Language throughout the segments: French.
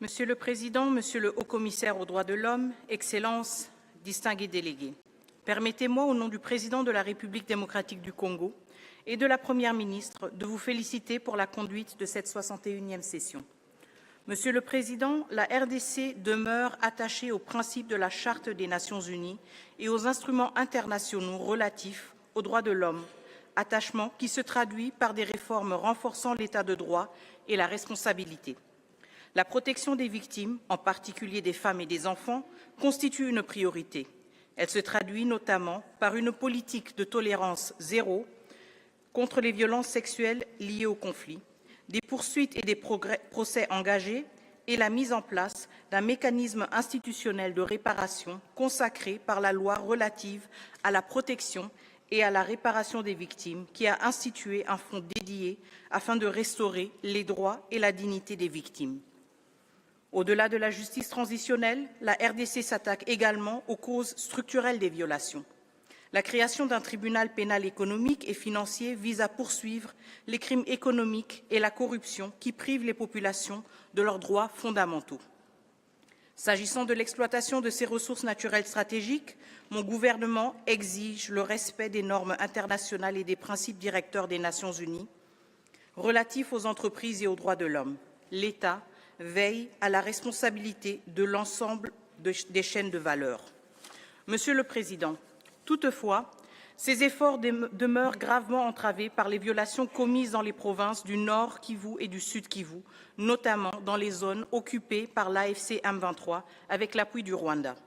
Monsieur le Président, Monsieur le Haut-Commissaire aux droits de l'homme, Excellences, distingués délégués, permettez-moi, au nom du Président de la République démocratique du Congo et de la Première ministre, de vous féliciter pour la conduite de cette 61e session. Monsieur le Président, la RDC demeure attachée aux principes de la Charte des Nations unies et aux instruments internationaux relatifs aux droits de l'homme, attachement qui se traduit par des réformes renforçant l'état de droit et la responsabilité. La protection des victimes, en particulier des femmes et des enfants, constitue une priorité. Elle se traduit notamment par une politique de tolérance zéro contre les violences sexuelles liées au conflit, des poursuites et des procès engagés et la mise en place d'un mécanisme institutionnel de réparation consacré par la loi relative à la protection et à la réparation des victimes, qui a institué un fonds dédié afin de restaurer les droits et la dignité des victimes. Au-delà de la justice transitionnelle, la RDC s'attaque également aux causes structurelles des violations. La création d'un tribunal pénal économique et financier vise à poursuivre les crimes économiques et la corruption qui privent les populations de leurs droits fondamentaux. S'agissant de l'exploitation de ces ressources naturelles stratégiques, mon gouvernement exige le respect des normes internationales et des principes directeurs des Nations unies relatifs aux entreprises et aux droits de l'homme. L'État veille à la responsabilité de l'ensemble des chaînes de valeur. Monsieur le Président, toutefois, ces efforts demeurent gravement entravés par les violations commises dans les provinces du Nord Kivu et du Sud Kivu, notamment dans les zones occupées par l'AFC M23 avec l'appui du Rwanda.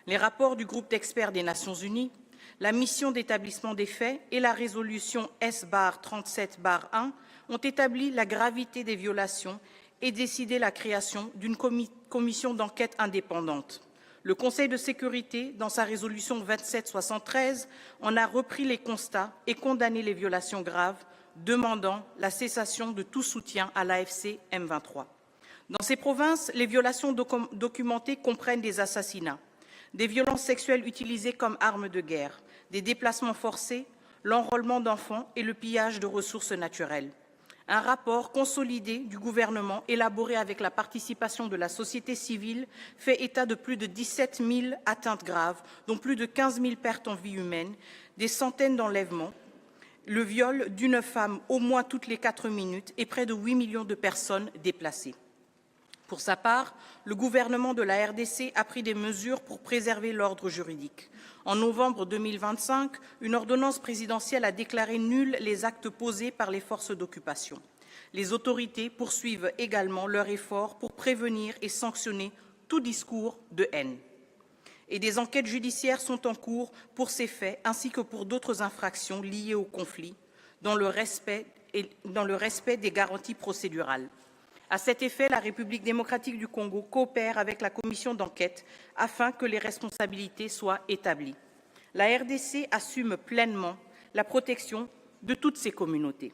Les rapports du groupe d'experts des Nations unies, la mission d'établissement des faits et la résolution S-37-1 ont établi la gravité des violations et décidé la création d'une commission d'enquête indépendante. Le Conseil de sécurité, dans sa résolution 2773, en a repris les constats et condamné les violations graves, demandant la cessation de tout soutien à l'AFC M23. Dans ces provinces, les violations documentées comprennent des assassinats, des violences sexuelles utilisées comme armes de guerre, des déplacements forcés, l'enrôlement d'enfants et le pillage de ressources naturelles. Un rapport consolidé du gouvernement, élaboré avec la participation de la société civile, fait état de plus de 17 000 atteintes graves, dont plus de 15 000 pertes en vie humaine, des centaines d'enlèvements, le viol d'une femme au moins toutes les 4 minutes et près de 8 millions de personnes déplacées. Pour sa part, le gouvernement de la RDC a pris des mesures pour préserver l'ordre juridique. En novembre 2025, une ordonnance présidentielle a déclaré nuls les actes posés par les forces d'occupation. Les autorités poursuivent également leurs efforts pour prévenir et sanctionner tout discours de haine. Et des enquêtes judiciaires sont en cours pour ces faits ainsi que pour d'autres infractions liées au conflit, dans le respect des garanties procédurales. À cet effet, la République démocratique du Congo coopère avec la commission d'enquête afin que les responsabilités soient établies. La RDC assume pleinement la protection de toutes ces communautés.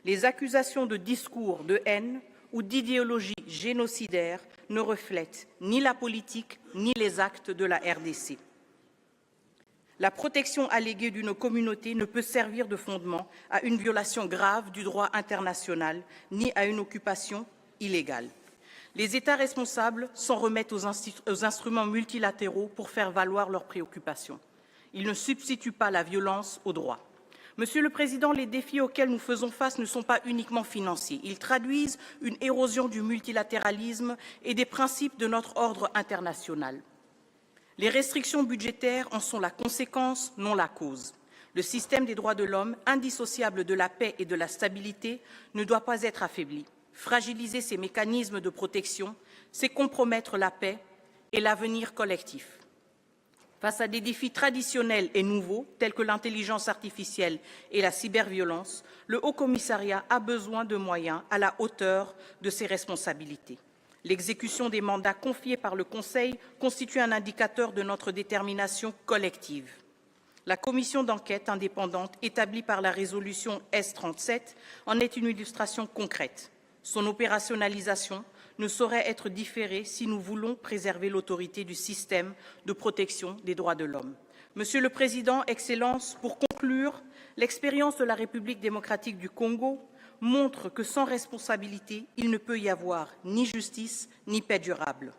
Les accusations de discours de haine ou d'idéologie génocidaire ne reflètent ni la politique ni les actes de la RDC. La protection alléguée d'une communauté ne peut servir de fondement à une violation grave du droit international ni à une occupation illégale. Les États responsables s'en remettent aux instruments multilatéraux pour faire valoir leurs préoccupations. Ils ne substituent pas la violence au droit. Monsieur le Président, les défis auxquels nous faisons face ne sont pas uniquement financiers. Ils traduisent une érosion du multilatéralisme et des principes de notre ordre international. Les restrictions budgétaires en sont la conséquence, non la cause. Le système des droits de l'homme, indissociable de la paix et de la stabilité, ne doit pas être affaibli. Fragiliser ces mécanismes de protection, c'est compromettre la paix et l'avenir collectif. Face à des défis traditionnels et nouveaux, tels que l'intelligence artificielle et la cyberviolence, le Haut-Commissariat a besoin de moyens à la hauteur de ses responsabilités. L'exécution des mandats confiés par le Conseil constitue un indicateur de notre détermination collective. La commission d'enquête indépendante établie par la résolution S-37 en est une illustration concrète. Son opérationnalisation ne saurait être différée si nous voulons préserver l'autorité du système de protection des droits de l'homme. Monsieur le Président, Excellences, pour conclure, l'expérience de la République démocratique du Congo montrent que sans responsabilité, il ne peut y avoir ni justice ni paix durable.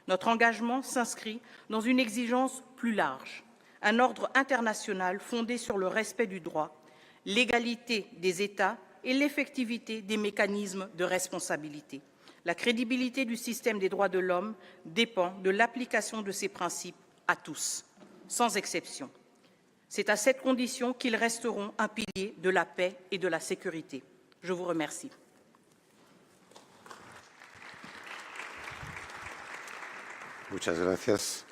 Notre engagement s'inscrit dans une exigence plus large, un ordre international fondé sur le respect du droit, l'égalité des États et l'effectivité des mécanismes de responsabilité. La crédibilité du système des droits de l'homme dépend de l'application de ces principes à tous, sans exception. C'est à cette condition qu'ils resteront un pilier de la paix et de la sécurité. Je vous remercie. Muchas gracias.